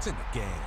points in the game.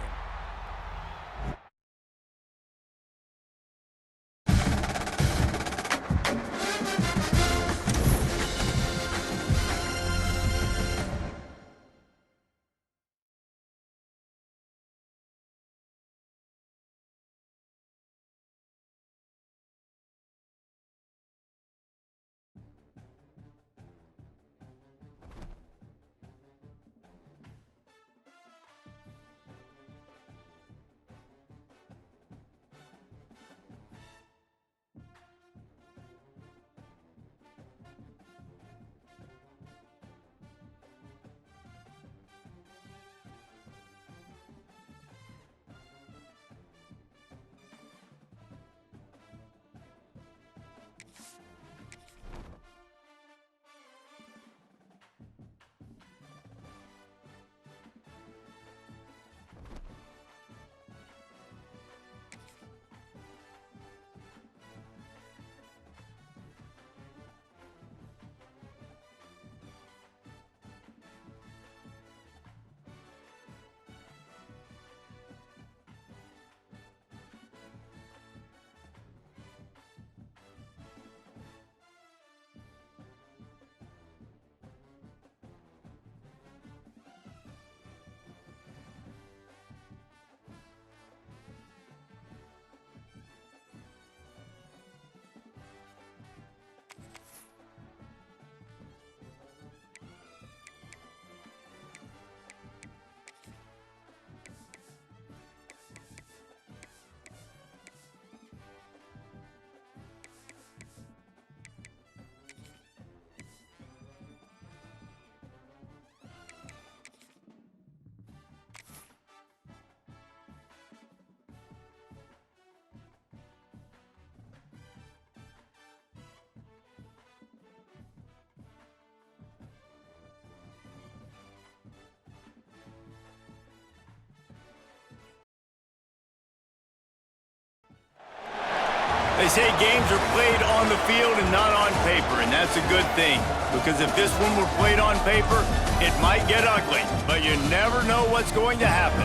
They say games are played on the field and not on paper, and that's a good thing. Because if this one were played on paper, it might get ugly, but you never know what's going to happen.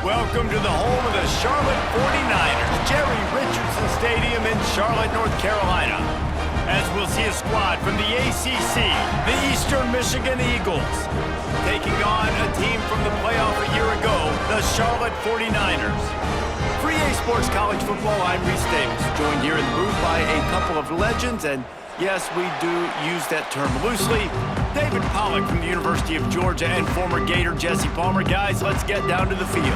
Welcome to the home of the Charlotte 49ers, Jerry Richardson Stadium in Charlotte, North Carolina. As we'll see a squad from the ACC, the Eastern Michigan Eagles, taking on a team from the playoff a year ago, the Charlotte 49ers. For EA Sports College Football, I'm Reese Davis, joined here in the booth by a couple of legends, and yes, we do use that term loosely. David Pollack from the University of Georgia and former Gator Jesse Palmer. Guys, let's get down to the field.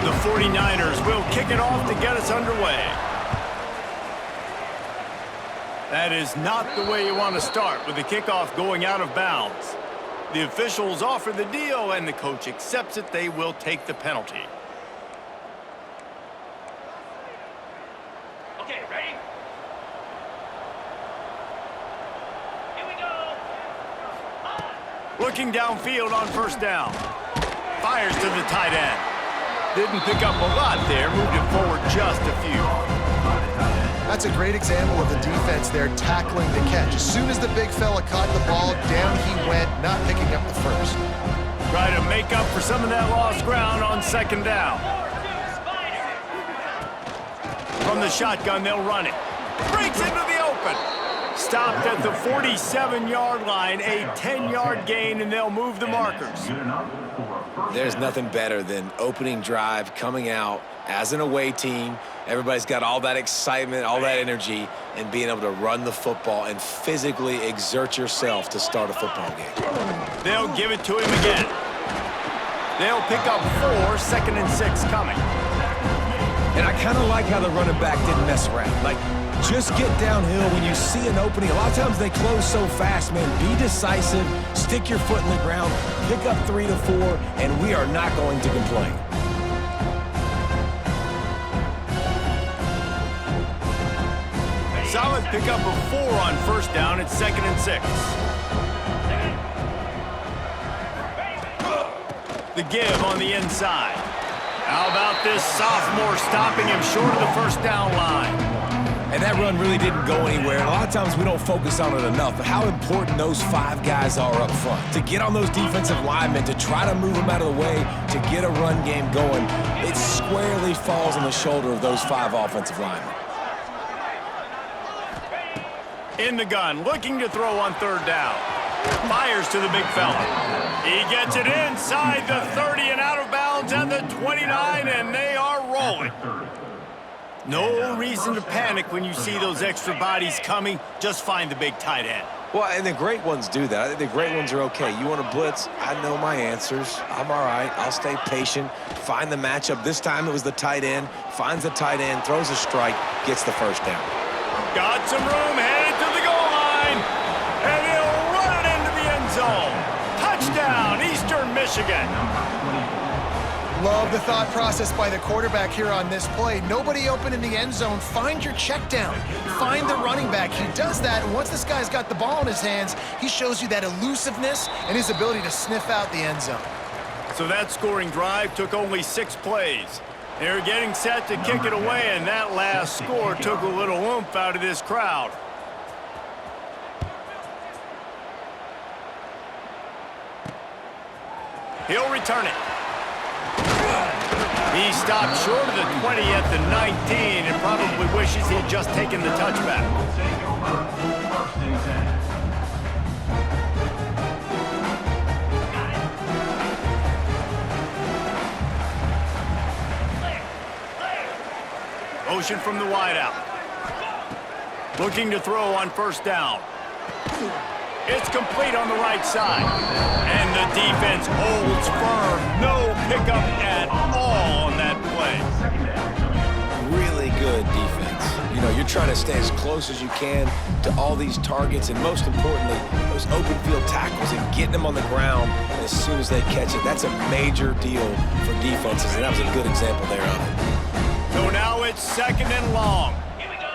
The 49ers will kick it off to get us underway. That is not the way you want to start with the kickoff going out of bounds. The officials offer the deal, and the coach accepts it. They will take the penalty. Okay, ready? Here we go. Looking downfield on first down. Fires to the tight end. Didn't pick up a lot there, moved it forward just a few. That's a great example of the defense there tackling the catch. As soon as the big fella caught the ball, down he went, not picking up the first. Try to make up for some of that lost ground on second down. From the shotgun, they'll run it. Breaks into the open. Stopped at the 47-yard line, a 10-yard gain, and they'll move the markers. There's nothing better than opening drive, coming out as an away team. Everybody's got all that excitement, all that energy, and being able to run the football and physically exert yourself to start a football game. They'll give it to him again. They'll pick up 4, 2nd and 6 coming. And I kind of like how the running back didn't mess around. Like, just get downhill when you see an opening. A lot of times they close so fast, man. Be decisive, stick your foot in the ground, pick up 3 to 4, and we are not going to complain. Solid pickup of 4 on first down. It's 2nd and 6. The give on the inside. How about this sophomore stopping him short of the first down line? And that run really didn't go anywhere. And a lot of times we don't focus on it enough, but how important those 5 guys are up front. To get on those defensive linemen, to try to move them out of the way, to get a run game going, it squarely falls on the shoulder of those 5 offensive linemen. In the gun, looking to throw on 3rd down. Fires to the big fella. He gets it inside the 30 and out of bounds at the 29, and they are rolling. No reason to panic when you see those extra bodies coming. Just find the big tight end. Well, and the great ones do that. I think the great ones are okay. You want to blitz? I know my answers. I'm all right. I'll stay patient. Find the matchup. This time it was the tight end. Finds the tight end, throws a strike, gets the 1st down. Got some room, headed to the goal line, and he'll run it into the end zone. Touchdown, Eastern Michigan. Love the thought process by the quarterback here on this play. Nobody open in the end zone. Find your check down. Find the running back. He does that, and once this guy's got the ball in his hands, he shows you that elusiveness and his ability to sniff out the end zone. So that scoring drive took only 6 plays. They're getting set to kick it away, and that last score took a little oomph out of this crowd. He'll return it. He stopped short of the 20 at the 19 and probably wishes he'd just taken the touchback. Motion from the wideout. Looking to throw on 1st down. It's complete on the right side. And the defense holds firm. No pickup at all on that play. Really good defense. You know, you're trying to stay as close as you can to all these targets, and most importantly, those open field tackles and getting them on the ground as soon as they catch it. That's a major deal for defenses, and that was a good example there of it. So now it's 2nd and long. Here we go.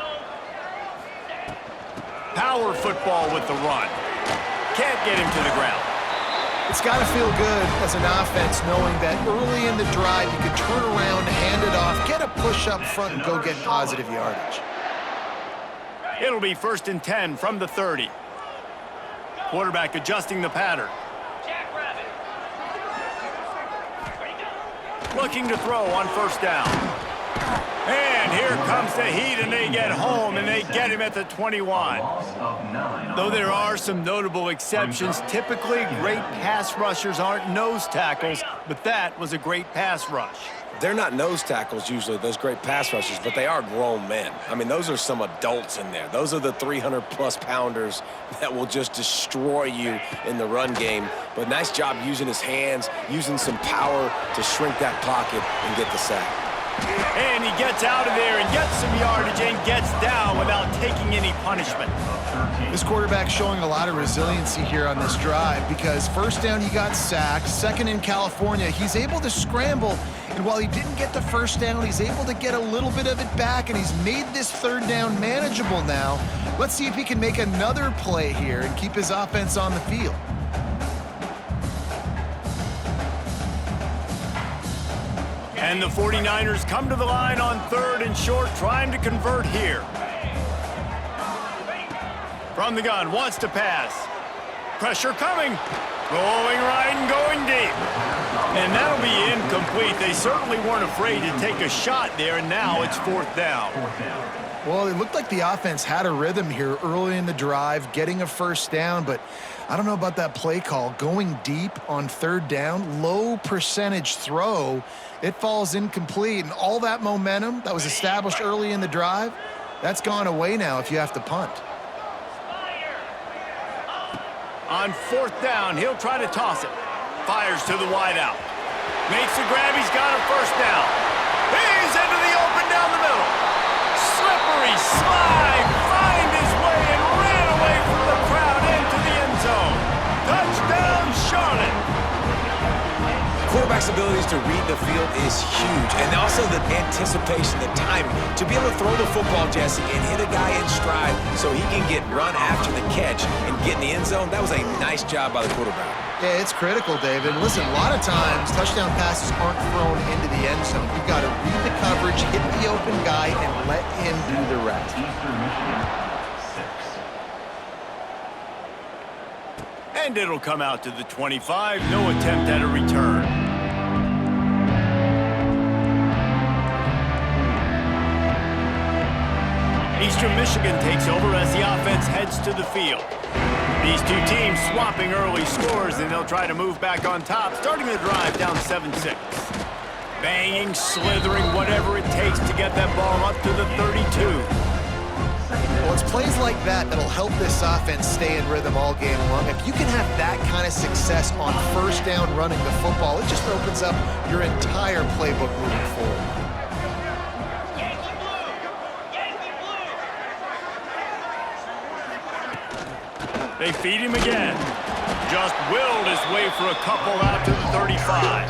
Power football with the run. Can't get him to the ground. It's got to feel good as an offense knowing that early in the drive you can turn around, hand it off, get a push up front, and go get positive yardage. It'll be 1st and 10 from the 30. Quarterback adjusting the pattern. Jackrabbit. Ready, go. Looking to throw on 1st down. And here comes the heat, and they get home, and they get him at the 21. Though there are some notable exceptions, typically great pass rushers aren't nose tackles, but that was a great pass rush. They're not nose tackles usually, those great pass rushers, but they are grown men. I mean, those are some adults in there. Those are the 300-plus pounders that will just destroy you in the run game. But nice job using his hands, using some power to shrink that pocket and get the sack. And he gets out of there and gets some yardage and gets down without taking any punishment. This quarterback's showing a lot of resiliency here on this drive because 1st down he got sacked, 2nd in California, he's able to scramble, and while he didn't get the 1st down, he's able to get a little bit of it back, and he's made this 3rd down manageable now. Let's see if he can make another play here and keep his offense on the field. And the 49ers come to the line on 3rd and short, trying to convert here. From the gun, wants to pass. Pressure coming. Going right and going deep. And that'll be incomplete. They certainly weren't afraid to take a shot there, and now it's 4th down. Well, it looked like the offense had a rhythm here early in the drive, getting a 1st down, but I don't know about that play call. Going deep on 3rd down, low percentage throw, it falls incomplete, and all that momentum that was established early in the drive, that's gone away now if you have to punt. On 4th down, he'll try to toss it. Fires to the wideout. Makes the grab, he's got a 1st down. He's into the open down the middle. Slippery slide, find his way and ran away from the crowd into the end zone. Touchdown, Charlotte. Quarterback's abilities to read the field is huge, and also the anticipation, the timing. To be able to throw the football, Jesse, and hit a guy in stride so he can get run after the catch and get in the end zone, that was a nice job by the quarterback. Yeah, it's critical, David. Listen, a lot of times touchdown passes aren't thrown into the end zone. You've got to read the coverage, hit the open guy, and let him do the rest. And it'll come out to the 25. No attempt at a return. Eastern Michigan takes over as the offense heads to the field. These two teams swapping early scores, and they'll try to move back on top, starting the drive down 7-6. Banging, slithering, whatever it takes to get that ball up to the 32. Well, it's plays like that that'll help this offense stay in rhythm all game long. If you can have that kind of success on first down running the football, it just opens up your entire playbook moving forward. They feed him again. Just willed his way for a couple out to the 35.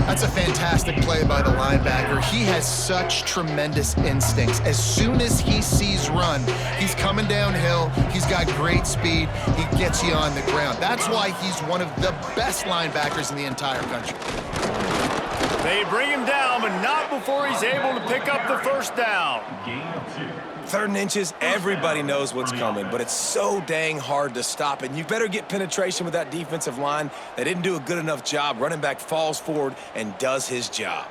That's a fantastic play by the linebacker. He has such tremendous instincts. As soon as he sees run, he's coming downhill. He's got great speed. He gets you on the ground. That's why he's one of the best linebackers in the entire country. They bring him down, but not before he's able to pick up the first down. 3rd and inches, everybody knows what's coming, but it's so dang hard to stop it. And you better get penetration with that defensive line. They didn't do a good enough job. Running back falls forward and does his job.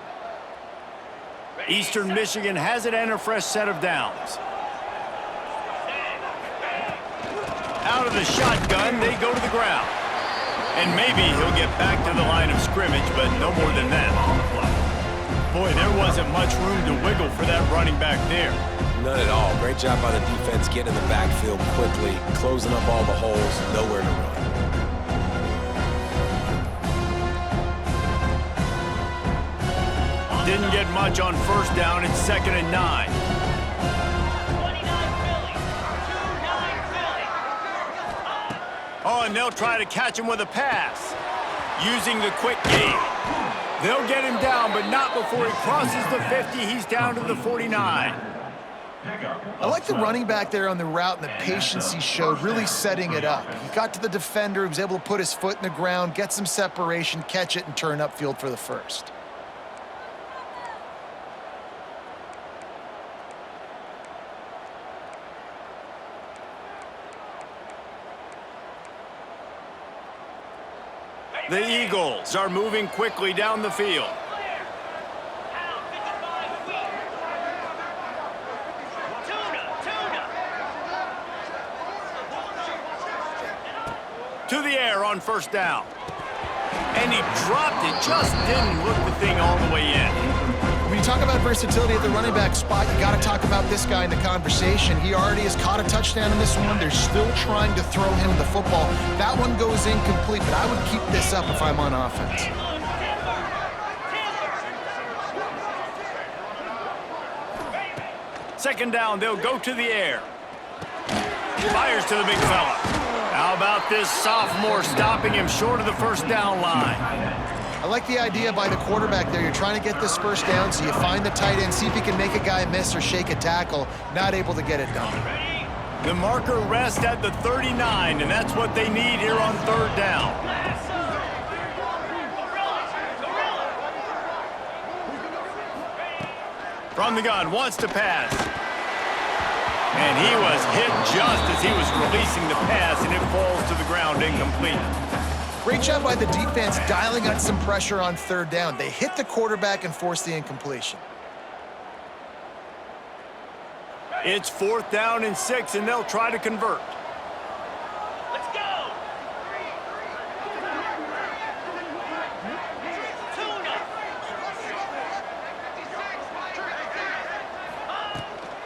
Eastern Michigan has it and a fresh set of downs. Out of the shotgun, they go to the ground. And maybe he'll get back to the line of scrimmage, but no more than that. Boy, there wasn't much room to wiggle for that running back there. None at all. Great job by the defense getting in the backfield quickly, closing up all the holes, nowhere to run. Didn't get much on first down. It's 2nd and 9. 29 Philly. 2-9 Philly. Oh, and they'll try to catch him with a pass. Using the quick game. They'll get him down, but not before he crosses the 50. He's down to the 49. I like the running back there on the route and the patience he showed, really setting it up. He got to the defender, he was able to put his foot in the ground, get some separation, catch it, and turn upfield for the first. The Eagles are moving quickly down the field. To the air on first down. And he dropped it, just didn't look the thing all the way in. When you talk about versatility at the running back spot, you got to talk about this guy in the conversation. He already has caught a touchdown in this one. They're still trying to throw him the football. That one goes incomplete, but I would keep this up if I'm on offense. Second down, they'll go to the air. Fires to the big fella. How about this sophomore stopping him short of the first down line? I like the idea by the quarterback there. You're trying to get this first down, so you find the tight end, see if he can make a guy miss or shake a tackle. Not able to get it done. The marker rests at the 39, and that's what they need here on third down. From the gun, wants to pass. And he was hit just as he was releasing the pass, and it falls to the ground incomplete. Great job by the defense dialing up some pressure on third down. They hit the quarterback and forced the incompletion. It's 4th down and 6, and they'll try to convert. Let's go.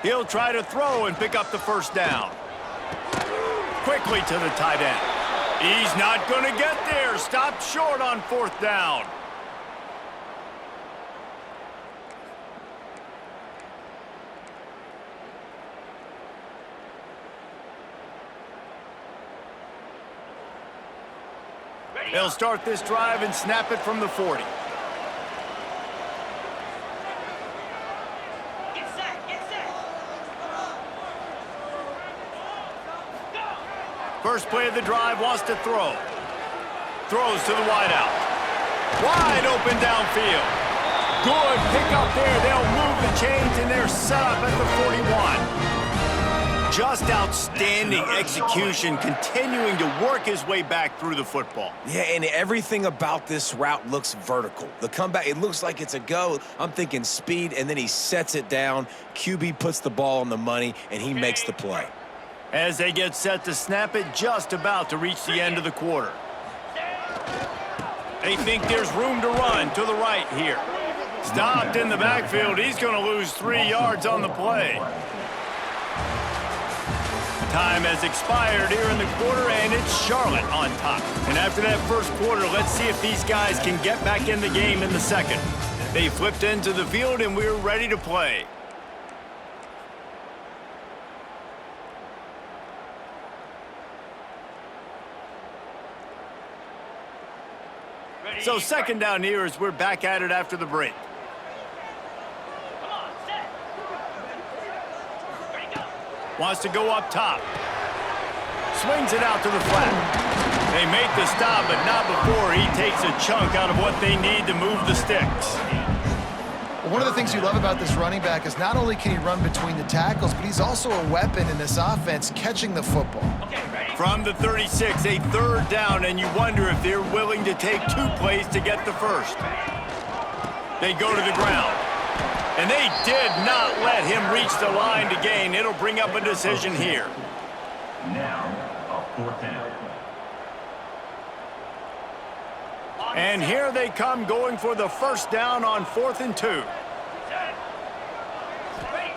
He'll try to throw and pick up the first down. Quickly to the tight end. He's not going to get there. Stopped short on 4th down. They'll start this drive and snap it from the 40. First play of the drive, wants to throw. Throws to the wideout. Wide open downfield. Good pick up there. They'll move the chains, and they're set up at the 41. Just outstanding execution, continuing to work his way back through the football. Yeah, and everything about this route looks vertical. The comeback, it looks like it's a go. I'm thinking speed, and then he sets it down. QB puts the ball on the money, and he makes the play. As they get set to snap it, just about to reach the end of the quarter. They think there's room to run to the right here. Stopped in the backfield. He's going to lose 3 yards on the play. Time has expired here in the quarter, and it's Charlotte on top. And after that first quarter, let's see if these guys can get back in the game in the second. They flipped into the field, and we're ready to play. So second down here as we're back at it after the break. Come on, set. Ready, go. Wants to go up top. Swings it out to the flat. They make the stop, but not before he takes a chunk out of what they need to move the sticks. Well, one of the things you love about this running back is not only can he run between the tackles, but he's also a weapon in this offense catching the football. Okay, ready. From the 36, a third down, and you wonder if they're willing to take 2 plays to get the first. They go to the ground. And they did not let him reach the line to gain. It'll bring up a decision here. Now, a 4th down. And here they come going for the first down on 4th and 2. Set. Ready.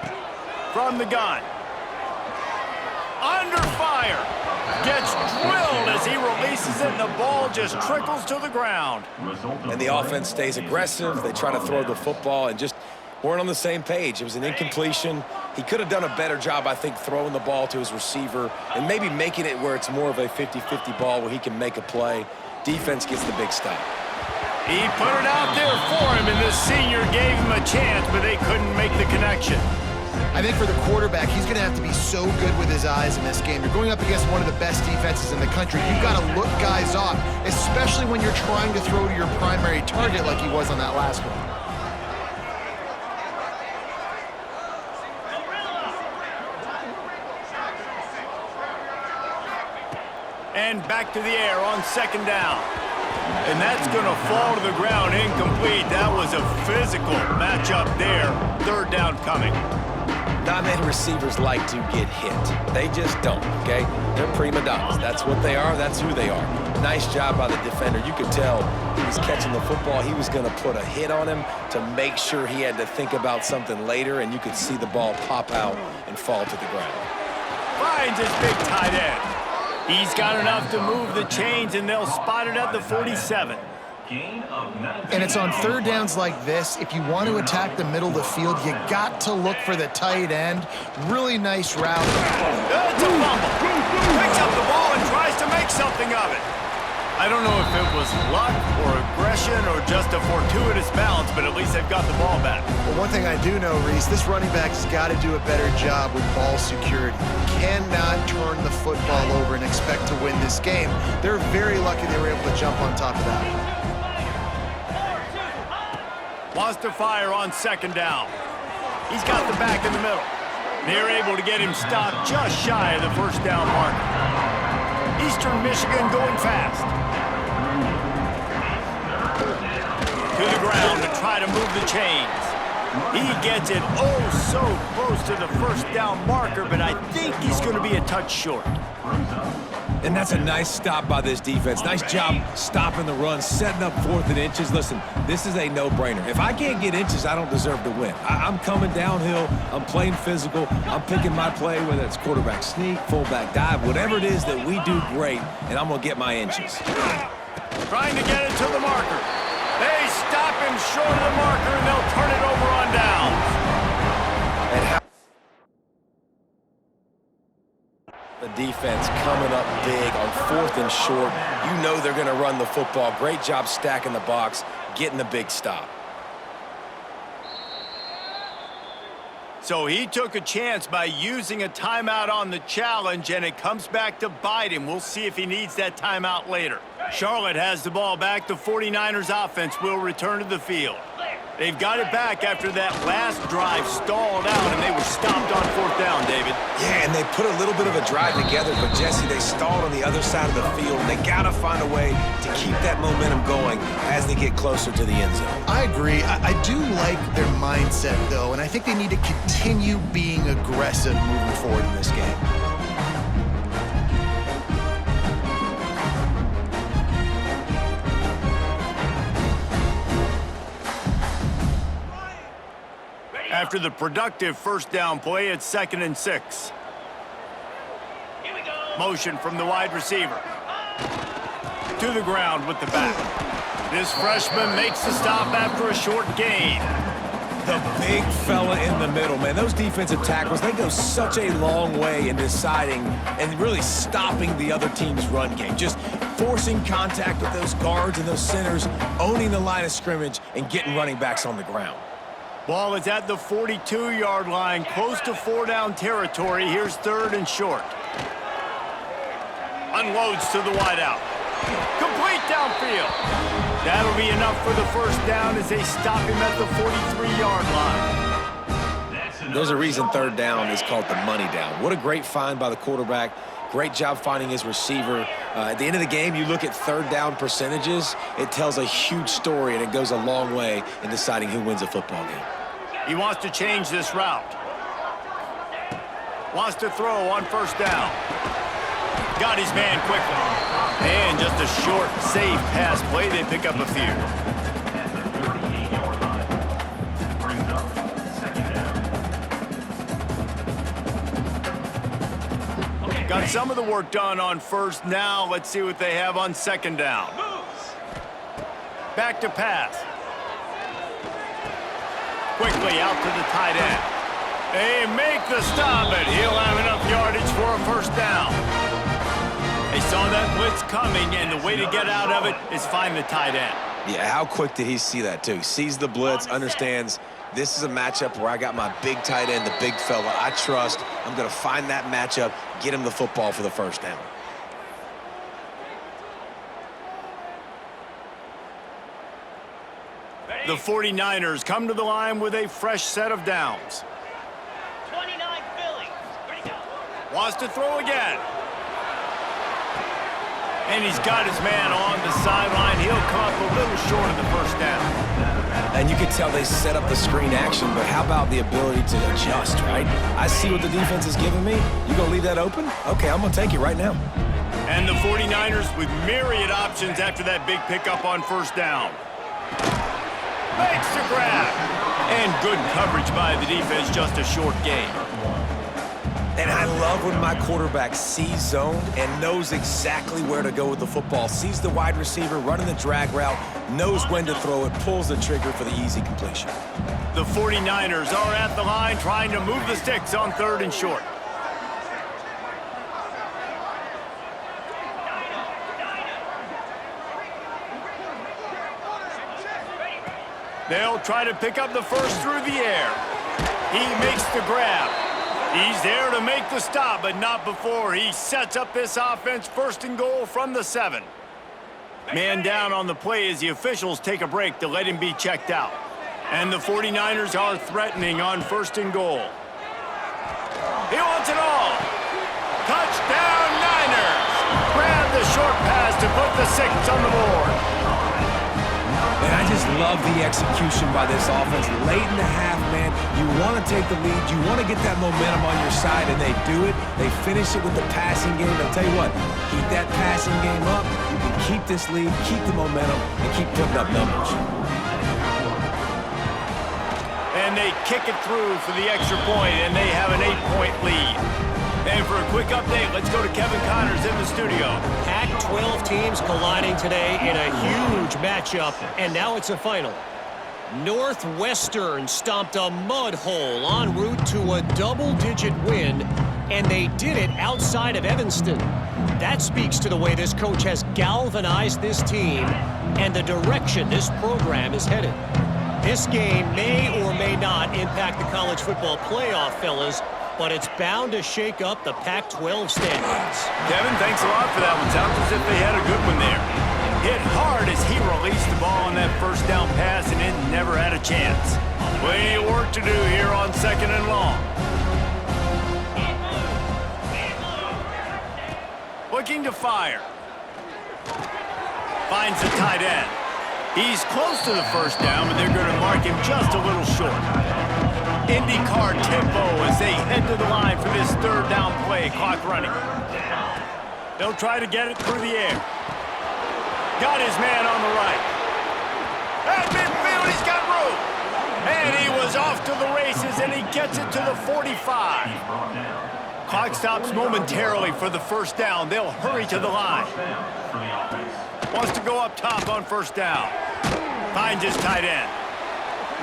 From the gun. Under fire. Gets drilled as he releases it, and the ball just trickles to the ground. And the offense stays aggressive. They try to throw the football and just weren't on the same page. It was an incompletion. He could have done a better job, I think, throwing the ball to his receiver and maybe making it where it's more of a 50-50 ball where he can make a play. Defense gets the big stop. He put it out there for him, and the senior gave him a chance, but they couldn't make the connection. I think for the quarterback, he's going to have to be so good with his eyes in this game. You're going up against one of the best defenses in the country. You've got to look guys off, especially when you're trying to throw to your primary target like he was on that last one. And back to the air on second down. And that's going to fall to the ground incomplete. That was a physical matchup there. Third down coming. Not many receivers like to get hit. They just don't, okay? They're prima donnas. That's what they are. That's who they are. Nice job by the defender. You could tell he was catching the football. He was going to put a hit on him to make sure he had to think about something later, and you could see the ball pop out and fall to the ground. Finds his big tight end. He's got enough to move the chains, and they'll spot it at the 47. And it's on third downs like this. If you want to attack the middle of the field, you got to look for the tight end. Really nice route. It's a fumble. Picks up the ball and tries to make something of it. I don't know if it was luck or aggression or just a fortuitous bounce, but at least they've got the ball back. Well, one thing I do know, Reese, this running back's got to do a better job with ball security. Cannot turn the football over and expect to win this game. They're very lucky they were able to jump on top of that. Wants to fire on second down. He's got the back in the middle. They're able to get him stopped just shy of the first down mark. Eastern Michigan going fast. To the ground to try to move the chains. He gets it oh so close to the first down marker, but I think he's going to be a touch short. And that's a nice stop by this defense. Nice job stopping the run, setting up 4th and inches. Listen, this is a no-brainer. If I can't get inches, I don't deserve to win. I'm coming downhill. I'm playing physical. I'm picking my play, whether it's quarterback sneak, fullback dive, whatever it is that we do great, and I'm going to get my inches. Trying to get it to the marker. They stop him short of the marker, and they'll turn it over on downs. The defense coming up big on 4th and short. You know they're going to run the football. Great job stacking the box, getting the big stop. So he took a chance by using a timeout on the challenge, and it comes back to bite him. We'll see if he needs that timeout later. Charlotte has the ball back. The 49ers offense will return to the field. They've got it back after that last drive stalled out, and they were stopped on 4th down, David. Yeah, and they put a little bit of a drive together, but Jesse, they stalled on the other side of the field. They got to find a way to keep that momentum going as they get closer to the end zone. I agree. I do like their mindset, though, and I think they need to continue being aggressive moving forward in this game. After the productive 1st down play, it's 2nd and 6. Here we go. Motion from the wide receiver. To the ground with the back. This freshman makes the stop after a short gain. The big fella in the middle, man. Those defensive tackles, they go such a long way in deciding and really stopping the other team's run game. Just forcing contact with those guards and those centers, owning the line of scrimmage, and getting running backs on the ground. Ball is at the 42-yard line, close to 4-down territory. Here's 3rd and short. Unloads to the wideout. Complete downfield. That'll be enough for the 1st down as they stop him at the 43-yard line. There's a reason 3rd down is called the money down. What a great find by the quarterback. Great job finding his receiver. At the end of the game, you look at 3rd down percentages, it tells a huge story, and it goes a long way in deciding who wins a football game. He wants to change this route. Wants to throw on 1st down. Got his man quickly. And just a short, safe pass play. They pick up a few. At the 38-yard line, brings up 2nd down. Got some of the work done on 1st. Now let's see what they have on 2nd down. Back to pass. Quickly out to the tight end. They make the stop, but he'll have enough yardage for a 1st down. They saw that blitz coming, and the way to get out of it is find the tight end. Yeah, how quick did he see that, too? He sees the blitz, understands this is a matchup where I got my big tight end, the big fella I trust. I'm going to find that matchup, get him the football for the 1st down. The 49ers come to the line with a fresh set of downs. 29 Philly. Ready to go. Wants to throw again. And he's got his man on the sideline. He'll come up a little short of the 1st down. And you could tell they set up the screen action, but how about the ability to adjust, right? I see what the defense is giving me. You gonna leave that open? Okay, I'm gonna take it right now. And the 49ers with myriad options after that big pickup on 1st down. Makes the grab. And good coverage by the defense, just a short gain. And I love when my quarterback sees zoned and knows exactly where to go with the football. Sees the wide receiver running the drag route, knows when to throw it, pulls the trigger for the easy completion. The 49ers are at the line trying to move the sticks on 3rd and short. They'll try to pick up the 1st through the air. He makes the grab. He's there to make the stop, but not before he sets up this offense. 1st and goal from the 7. Man down on the play as the officials take a break to let him be checked out. And the 49ers are threatening on 1st and goal. He wants it all. Touchdown, Niners. Grab the short pass to put the 6 on the board. And I just love the execution by this offense. Late in the half, man, you want to take the lead. You want to get that momentum on your side, and they do it. They finish it with the passing game. I'll tell you what, keep that passing game up. You can keep this lead, keep the momentum, and keep putting up numbers. And they kick it through for the extra point, and they have an 8-point lead. And for a quick update, let's go to Kevin Connors in the studio. Pac-12 teams colliding today in a huge matchup, and now it's a final. Northwestern stomped a mud hole en route to a double-digit win, and they did it outside of Evanston. That speaks to the way this coach has galvanized this team and the direction this program is headed. This game may or may not impact the college football playoff, fellas, but it's bound to shake up the Pac-12 standings. Kevin, thanks a lot for that one. Sounds as if they had a good one there. Hit hard as he released the ball on that first down pass, and it never had a chance. Plenty of work to do here on 2nd and long. Looking to fire. Finds the tight end. He's close to the first down, but they're going to mark him just a little short. IndyCar tempo as they head to the line for this 3rd down play. Clock running. They'll try to get it through the air. Got his man on the right. At midfield, he's got room. And he was off to the races, and he gets it to the 45. Clock stops momentarily for the first down. They'll hurry to the line. Wants to go up top on first down. Finds his tight end.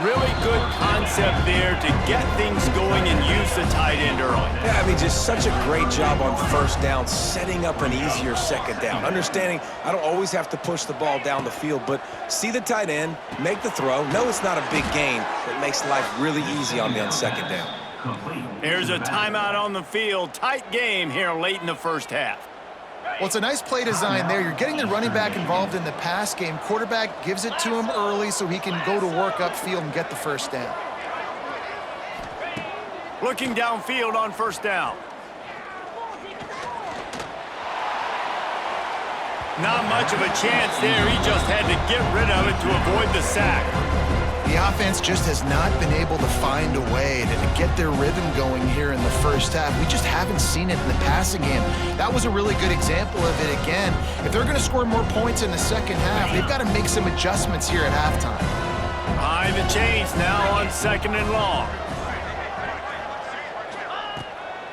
Really good concept there to get things going and use the tight end early. Yeah, I mean, just such a great job on first down, setting up an easier second down. Understanding I don't always have to push the ball down the field, but see the tight end, make the throw. No, it's not a big gain, but makes life really easy on me on second down. Here's a timeout on the field. Tight game here late in the first half. Well, it's a nice play design there. You're getting the running back involved in the pass game. Quarterback gives it to him early so he can go to work upfield and get the first down. Looking downfield on first down. Not much of a chance there. He just had to get rid of it to avoid the sack. The offense just has not been able to find a way to get their rhythm going here in the first half. We just haven't seen it in the passing game. That was a really good example of it again. If they're going to score more points in the second half, they've got to make some adjustments here at halftime. Behind the chains now on 2nd and long.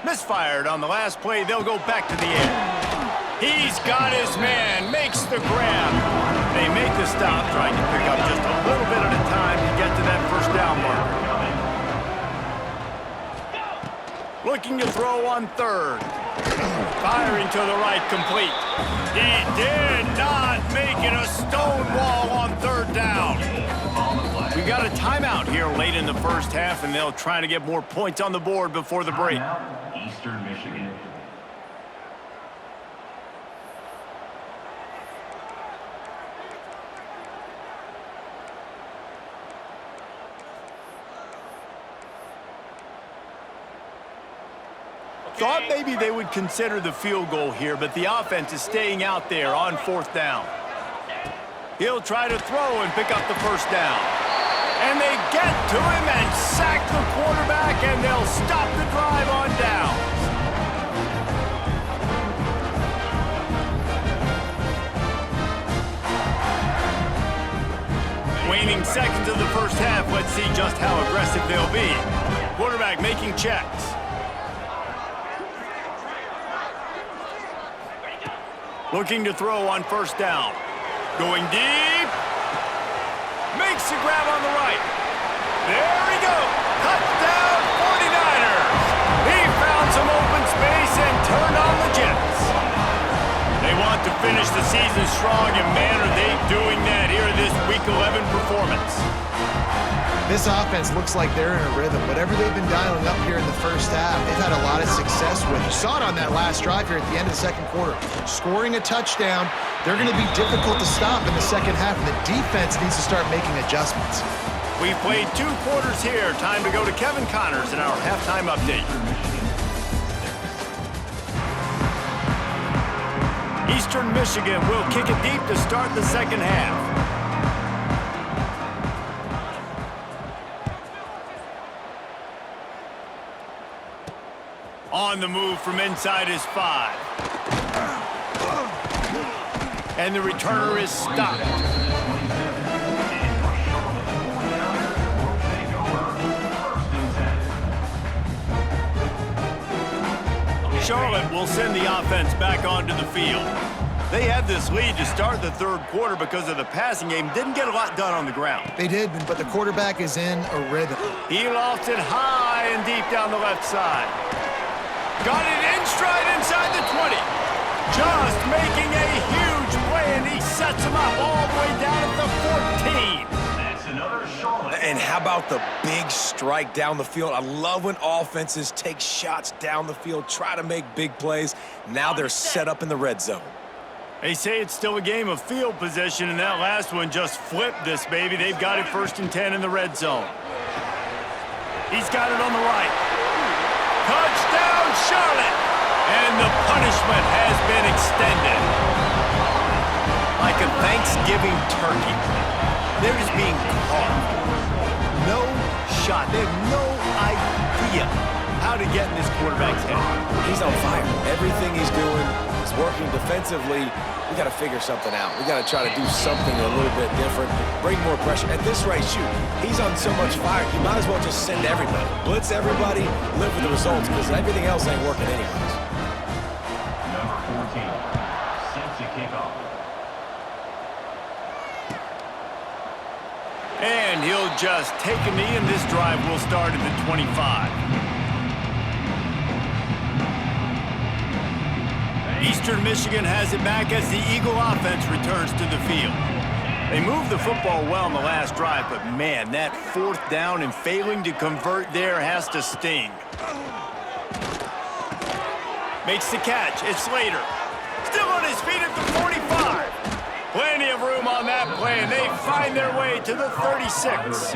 Misfired on the last play. They'll go back to the air. He's got his man, makes the grab. They make the stop, trying to pick up just a little bit at a time to get to that first down marker. Looking to throw on 3rd. Firing to the right, complete. He did not make it a stone wall on 3rd down. We got a timeout here late in the first half, and they'll try to get more points on the board before the break. Eastern Michigan. Thought maybe they would consider the field goal here, but the offense is staying out there on 4th down. He'll try to throw and pick up the first down. And they get to him and sack the quarterback, and they'll stop the drive on down. Waning seconds of the first half. Let's see just how aggressive they'll be. Quarterback making checks. Looking to throw on first down. Going deep. Makes the grab on the right. There we go. Touchdown 49ers. He found some open space and turned on the Jets. They want to finish the season strong, and man, are they doing that here in this Week 11 performance. This offense looks like they're in a rhythm. Whatever they've been dialing up here in the first half, they've had a lot of success with. You saw it on that last drive here at the end of the second quarter. Scoring a touchdown, they're going to be difficult to stop in the second half, and the defense needs to start making adjustments. We've played 2 quarters here. Time to go to Kevin Connors in our halftime update. Eastern Michigan will kick it deep to start the second half. On the move from inside his 5. And the returner is stopped. Charlotte will send the offense back onto the field. They had this lead to start the 3rd quarter because of the passing game. Didn't get a lot done on the ground. They did, but the quarterback is in a rhythm. He lofted high and deep down the left side. Got it in stride inside the 20. Just making a huge play, and he sets him up all the way down at the 14. another Charlotte. And how about the big strike down the field? I love when offenses take shots down the field, try to make big plays. Now they're set up in the red zone. They say it's still a game of field position, and that last one just flipped this baby. They've got it 1st and 10 in the red zone. He's got it on the right. Touchdown, Charlotte! And the punishment has been extended. Like a Thanksgiving turkey. They're just being caught. No shot. They have no idea how to get in this quarterback's head. He's on fire. Everything he's doing is working defensively. We got to figure something out. We got to try to do something a little bit different, bring more pressure. At this rate, shoot, he's on so much fire, you might as well just send everybody. Blitz everybody, live with the results, because everything else ain't working anyways. Number 14, set to kick off. And he'll just take a knee, and this drive will start at the 25. Eastern Michigan has it back as the Eagle offense returns to the field. They moved the football well in the last drive, but man, that 4th down and failing to convert there has to sting. Makes the catch. It's Slater. Still on his feet at the 45. Plenty of room on that play, and they find their way to the 36.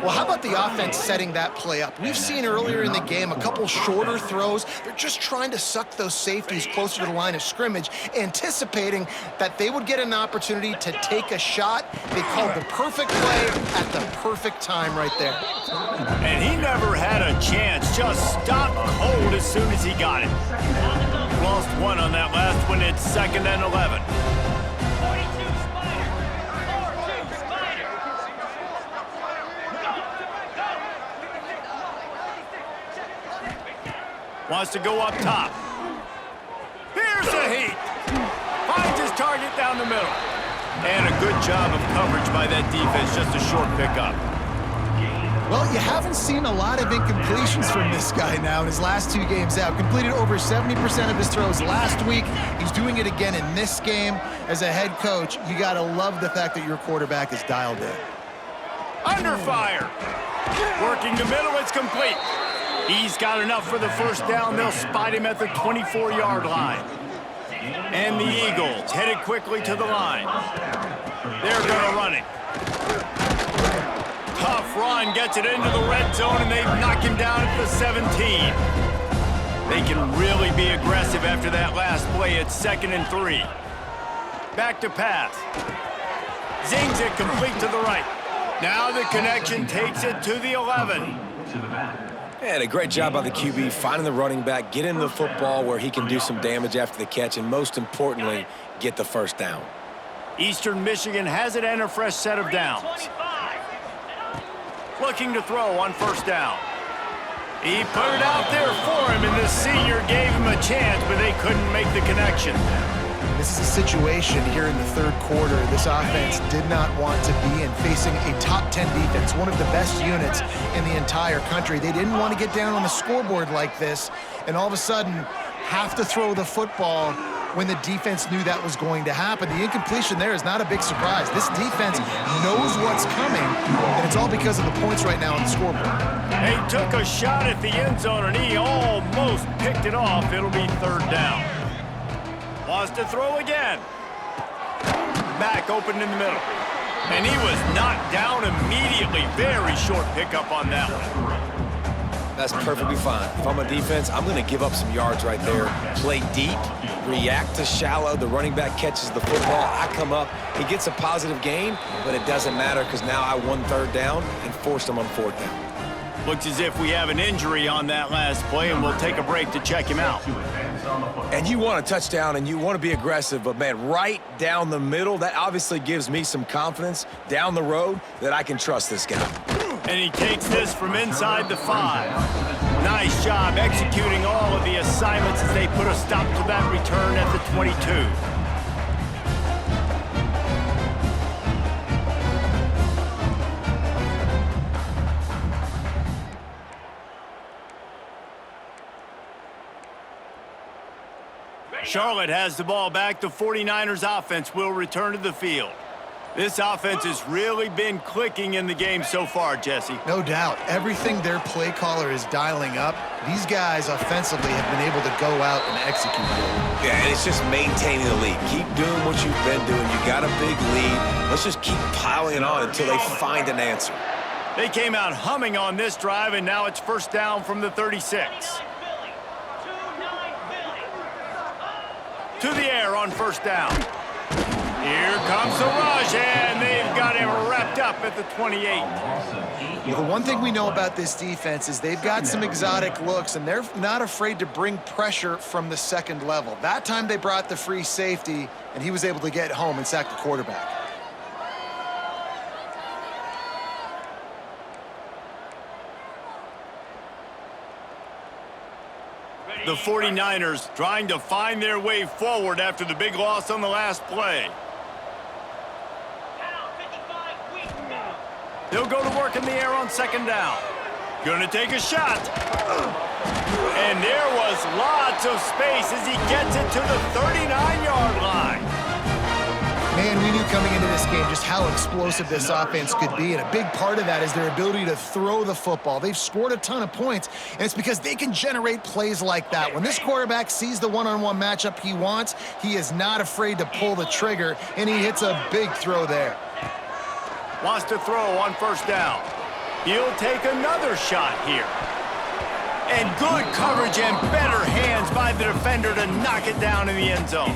Well, how about the offense setting that play up? We've seen earlier in the game a couple shorter throws. They're just trying to suck those safeties closer to the line of scrimmage, anticipating that they would get an opportunity to take a shot. They called the perfect play at the perfect time right there. And he never had a chance. Just stopped cold as soon as he got it. Lost one on that last one. It's 2nd and 11. 42 Spider. 4-2 Spider. Wants to go up top. Here's the heat. Finds his target down the middle. And a good job of coverage by that defense. Just a short pickup. Well, you haven't seen a lot of incompletions from this guy now in his last 2 games out. Completed over 70% of his throws last week. He's doing it again in this game. As a head coach, you got to love the fact that your quarterback is dialed in. Under fire. Working the middle, it's complete. He's got enough for the 1st down. They'll spot him at the 24-yard line. And the Eagles headed quickly to the line. They're going to run it. Tough run, gets it into the red zone, and they knock him down at the 17. They can really be aggressive after that last play. It's 2nd and 3. Back to pass. Zings it complete to the right. Now the connection takes it to the 11. To the back. And a great job by the QB, finding the running back, getting the football where he can do some damage after the catch, and most importantly, get the 1st down. Eastern Michigan has it and a fresh set of downs. 25. Looking to throw on 1st down. He put it out there for him, and the senior gave him a chance, but they couldn't make the connection. This is a situation here in the 3rd quarter this offense did not want to be in, facing a top 10 defense, one of the best units in the entire country. They didn't want to get down on the scoreboard like this, and all of a sudden have to throw the football when the defense knew that was going to happen. The incompletion there is not a big surprise. This defense knows what's coming, and it's all because of the points right now on the scoreboard. He took a shot at the end zone, and he almost picked it off. It'll be 3rd down. Wants to throw again. Back open in the middle. And he was knocked down immediately. Very short pickup on that one. That's perfectly fine. If I'm a defense, I'm going to give up some yards right there. Play deep, react to shallow. The running back catches the football. I come up. He gets a positive gain, but it doesn't matter because now I won 3rd down and forced him on 4th down. Looks as if we have an injury on that last play, and we'll take a break to check him out. And you want a touchdown and you want to be aggressive, but man, right down the middle, that obviously gives me some confidence down the road that I can trust this guy. And he takes this from inside the 5. Nice job executing all of the assignments as they put a stop to that return at the 22. Charlotte has the ball back. The 49ers offense will return to the field. This offense has really been clicking in the game so far, Jesse. No doubt. Everything their play caller is dialing up, these guys offensively have been able to go out and execute. Yeah, and it's just maintaining the lead. Keep doing what you've been doing. You got a big lead. Let's just keep piling it on until they find an answer. They came out humming on this drive, and now it's first down from the 36. To the air on first down. Here comes the rush, and they've got him wrapped up at the 28. Well, the one thing we know about this defense is they've got some exotic looks, and they're not afraid to bring pressure from the second level. That time they brought the free safety, and he was able to get home and sack the quarterback. The 49ers trying to find their way forward after the big loss on the last play. They'll go to work in the air on second down. Gonna take a shot. And there was lots of space as he gets it to the 39-yard line. Man, we knew coming into this game just how explosive this offense could be, and a big part of that is their ability to throw the football. They've scored a ton of points, and it's because they can generate plays like that. When this quarterback sees the one-on-one matchup he wants, he is not afraid to pull the trigger, and he hits a big throw there. Wants to throw on first down. He'll take another shot here. And good coverage and better hands by the defender to knock it down in the end zone.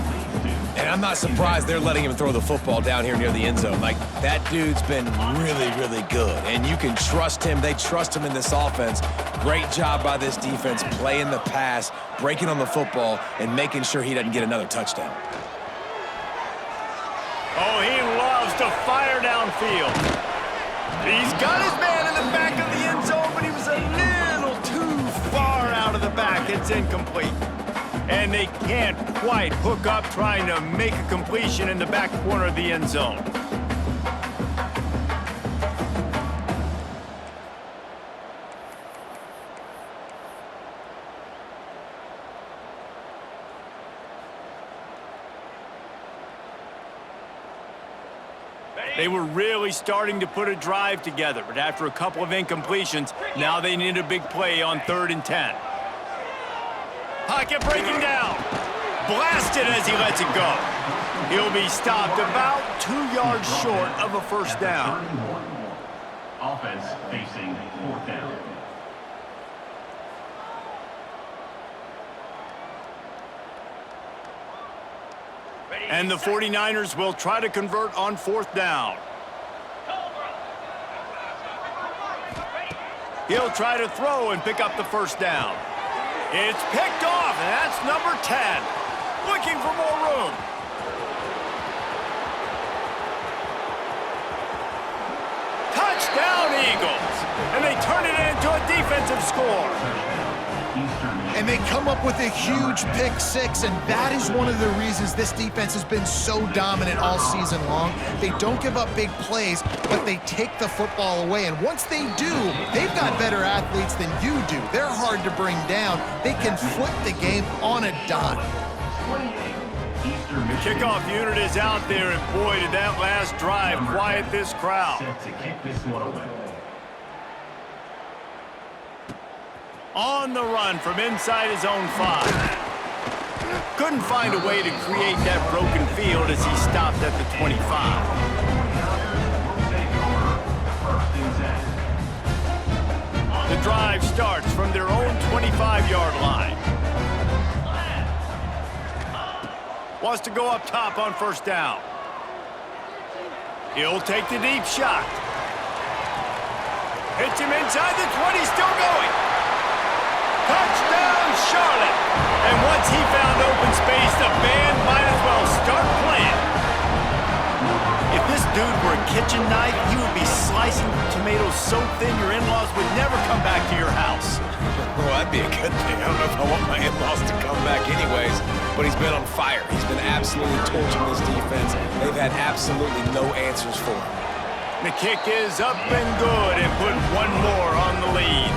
And I'm not surprised they're letting him throw the football down here near the end zone. Like, that dude's been really, really good. And you can trust him. They trust him in this offense. Great job by this defense playing the pass, breaking on the football, and making sure he doesn't get another touchdown. Oh, he loves to fire downfield. He's got his man in the back of the end zone, but he was a little too far out of the back. It's incomplete. And they can't quite hook up trying to make a completion in the back corner of the end zone. They were really starting to put a drive together, but after a couple of incompletions, now they need a big play on 3rd and 10. Pocket breaking down. Blasted as he lets it go. He'll be stopped about 2 yards short of a first down. Offense facing 4th down. And the 49ers will try to convert on 4th down. He'll try to throw and pick up the first down. It's picked off, and that's number 10. Looking for more room. Touchdown, Eagles. And they turn it into a defensive score. And they come up with a huge pick six, and that is one of the reasons this defense has been so dominant all season long. They don't give up big plays, but they take the football away. And once they do, they've got better athletes than you do. They're hard to bring down. They can flip the game on a dime. The kickoff unit is out there, and boy, did that last drive quiet this crowd. Set to kick this one away. On the run from inside his own 5. Couldn't find a way to create that broken field as he stopped at the 25. The drive starts from their own 25-yard line. Wants to go up top on first down. He'll take the deep shot. Hits him inside the 20, still going. Touchdown, Charlotte! And once he found open space, the band might as well start playing. If this dude were a kitchen knife, he would be slicing tomatoes so thin your in-laws would never come back to your house. Well, that'd be a good thing. I don't know if I want my in-laws to come back anyways, but he's been on fire. He's been absolutely torching this defense. They've had absolutely no answers for him. The kick is up and good and put one more on the lead.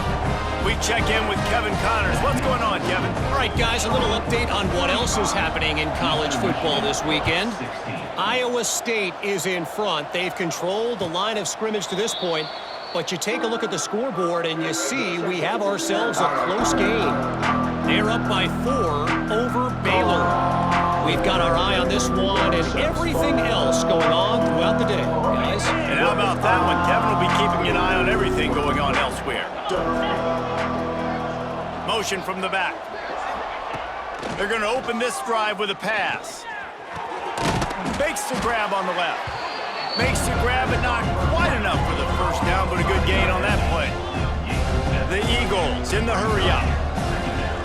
We check in with Kevin Connors. What's going on, Kevin? All right, guys, a little update on what else is happening in college football this weekend. Iowa State is in front. They've controlled the line of scrimmage to this point, but you take a look at the scoreboard and you see we have ourselves a close game. They're up by 4 over Baylor. We've got our eye on this one and everything else going on throughout the day, guys. And how about that one? Kevin will be keeping an eye on everything going on elsewhere. Motion from the back. They're going to open this drive with a pass. Makes the grab on the left. Makes the grab, but not quite enough for the first down, but a good gain on that play. The Eagles in the hurry-up.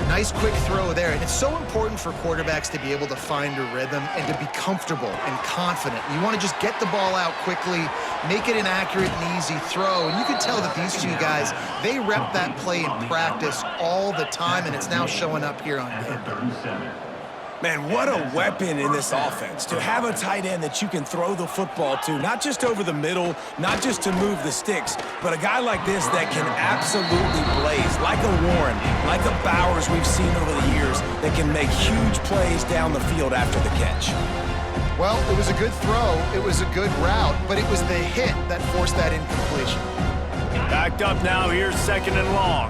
Nice quick throw there, and it's so important for quarterbacks to be able to find a rhythm and to be comfortable and confident. You want to just get the ball out quickly, make it an accurate and easy throw, and you can tell that these two guys, they rep that play in practice all the time, and it's now showing up here on game. Man, what a weapon in this offense. To have a tight end that you can throw the football to, not just over the middle, not just to move the sticks, but a guy like this that can absolutely blaze, like a Warren, like a Bowers we've seen over the years, that can make huge plays down the field after the catch. Well, it was a good throw, it was a good route, but it was the hit that forced that incompletion. Backed up now, here's 2nd and long.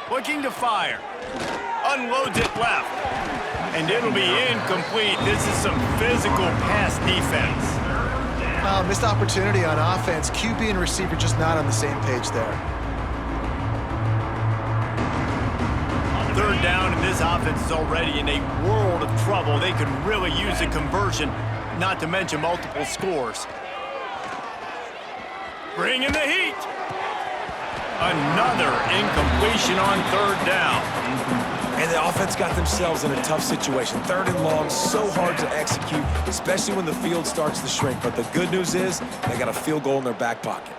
Looking to fire. Unloads it left. And it'll be incomplete. This is some physical pass defense. Missed opportunity on offense. QB and receiver just not on the same page there. 3rd down, and this offense is already in a world of trouble. They could really use a conversion, not to mention multiple scores. Bringing the heat. Another incompletion on 3rd down. And the offense got themselves in a tough situation. 3rd and long, so hard to execute, especially when the field starts to shrink. But the good news is they got a field goal in their back pocket.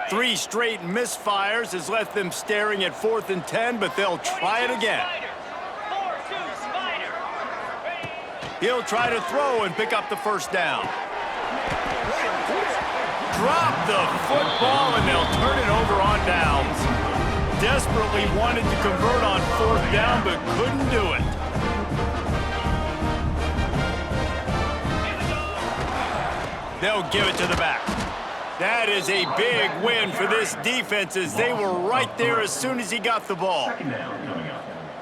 Three straight misfires has left them staring at 4th and 10, but they'll try it again. He'll try to throw and pick up the 1st down. Drop the football, and they'll turn it over on downs. Desperately wanted to convert on 4th down, but couldn't do it. They'll give it to the back. That is a big win for this defense, as they were right there as soon as he got the ball.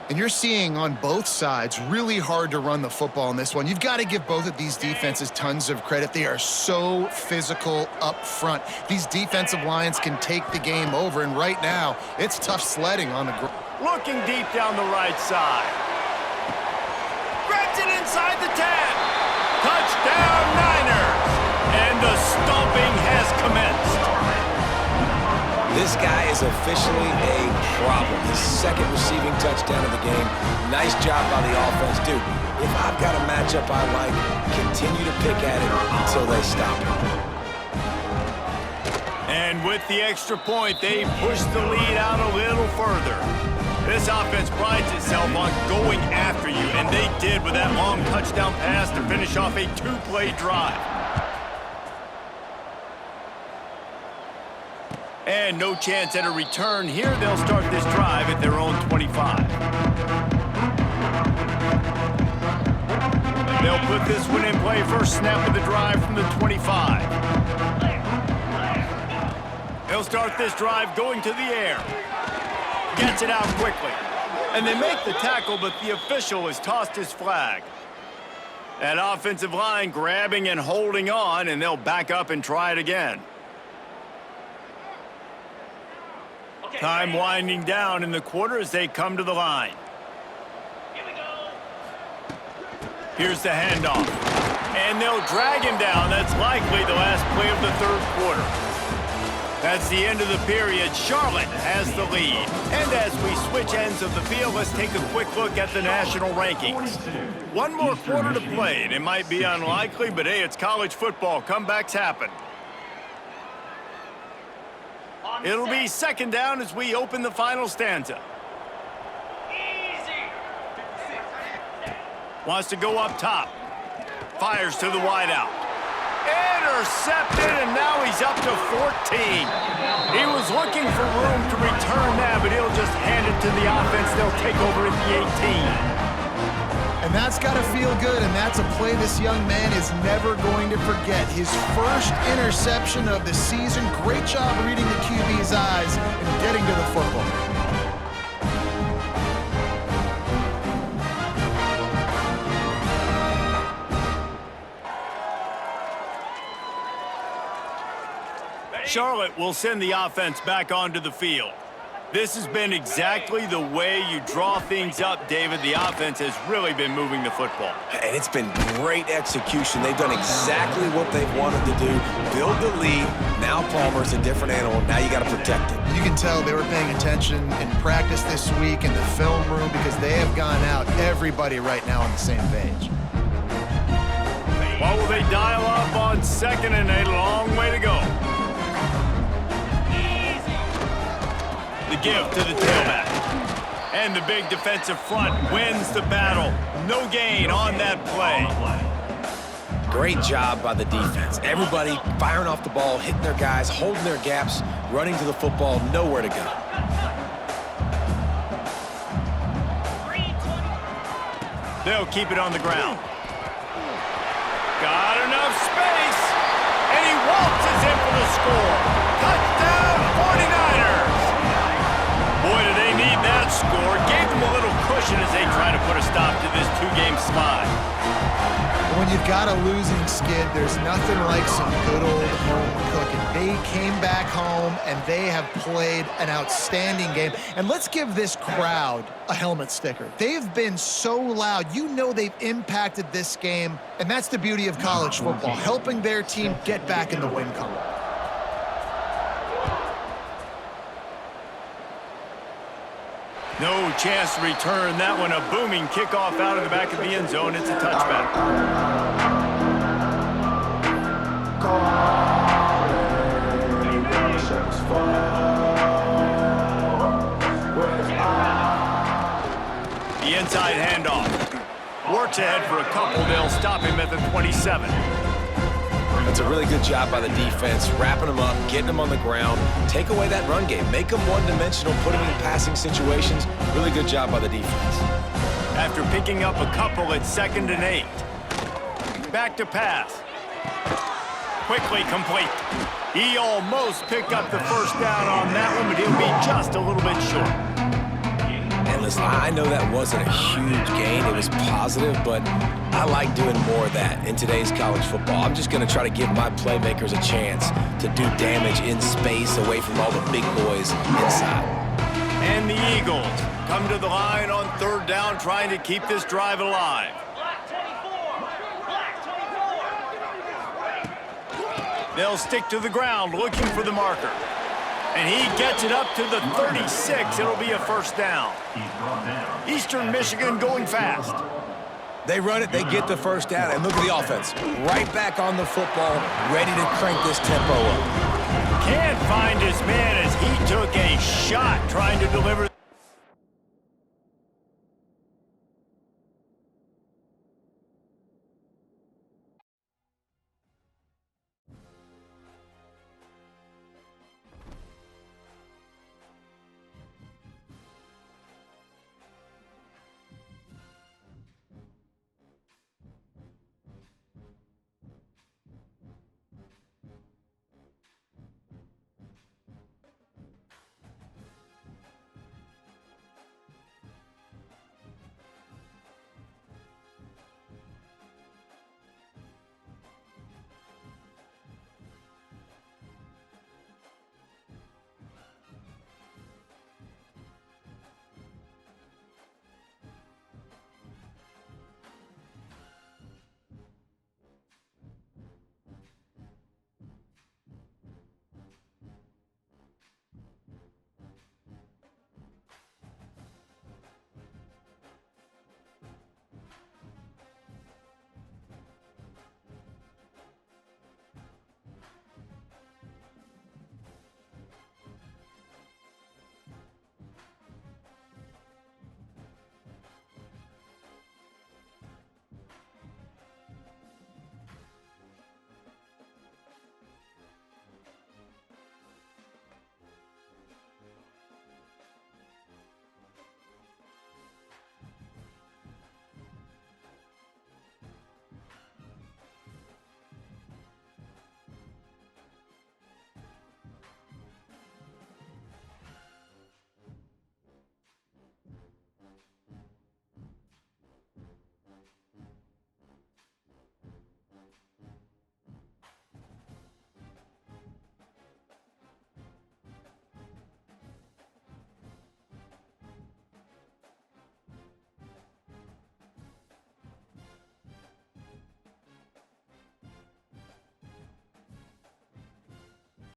And you're seeing on both sides really hard to run the football in this one. You've got to give both of these defenses tons of credit. They are so physical up front. These defensive lines can take the game over, and right now, it's tough sledding on the ground. Looking deep down the right side. Grabs it inside the 10. Touchdown, Niners! And the stomping has commenced. This guy is officially a problem. His 2nd receiving touchdown of the game. Nice job by the offense. Dude, if I've got a matchup I like, continue to pick at it until they stop it. And with the extra point, they push the lead out a little further. This offense prides itself on going after you, and they did with that long touchdown pass to finish off a 2-play drive. And no chance at a return here. They'll start this drive at their own 25. They'll put this one in play. First snap of the drive from the 25. They'll start this drive going to the air. Gets it out quickly. And they make the tackle, but the official has tossed his flag. That offensive line grabbing and holding on, and they'll back up and try it again. Time winding down in the quarter as they come to the line. Here we go. Here's the handoff. And they'll drag him down. That's likely the last play of the 3rd quarter. That's the end of the period. Charlotte has the lead. And as we switch ends of the field, let's take a quick look at the national rankings. One more quarter to play, and it might be unlikely, but hey, it's college football. Comebacks happen. It'll be 2nd down as we open the final stanza. Easy. Wants to go up top. Fires to the wideout. Intercepted, and now he's up to 14. He was looking for room to return that, but he'll just hand it to the offense. They'll take over at the 18. And that's got to feel good, and that's a play this young man is never going to forget. His first interception of the season. Great job reading the QB's eyes and getting to the football. Charlotte will send the offense back onto the field. This has been exactly the way you draw things up, David. The offense has really been moving the football. And it's been great execution. They've done exactly what they've wanted to do. Build the lead. Now Palmer's a different animal. Now you got to protect it. You can tell they were paying attention in practice this week in the film room because they have gone out, everybody right now on the same page. What will they dial up on 2nd and a long way to go? The give to the tailback. And the big defensive front wins the battle. No gain on that play. Great job by the defense. Everybody firing off the ball, hitting their guys, holding their gaps, running to the football, nowhere to go. They'll keep it on the ground. Got enough space. And he waltzes in for the score. Touchdown, 49ers. Boy, do they need that score. Gave them a little cushion as they try to put a stop to this two-game slide. When you've got a losing skid, there's nothing like some good old home cooking. They came back home, and they have played an outstanding game. And let's give this crowd a helmet sticker. They've been so loud. You know they've impacted this game, and that's the beauty of college football, helping their team get back in the win column. No chance to return that one. A booming kickoff out of the back of the end zone. It's a touchback. The inside handoff. Works ahead for a couple. They'll stop him at the 27. That's a really good job by the defense, wrapping them up, getting them on the ground, take away that run game, make them one-dimensional, put them in passing situations. Really good job by the defense. After picking up a couple at 2nd and 8. Back to pass. Quickly complete. He almost picked up the first down on that one, but he'll be just a little bit short. And listen, I know that wasn't a huge gain. It was positive, but I like doing more of that in today's college football. I'm just going to try to give my playmakers a chance to do damage in space away from all the big boys inside. And the Eagles come to the line on 3rd down, trying to keep this drive alive. Black 24. Black 24. They'll stick to the ground looking for the marker. And he gets it up to the 36. It'll be a first down. Eastern Michigan going fast. They run it, they get the first down, and look at the offense. Right back on the football, ready to crank this tempo up. Can't find his man as he took a shot trying to deliver.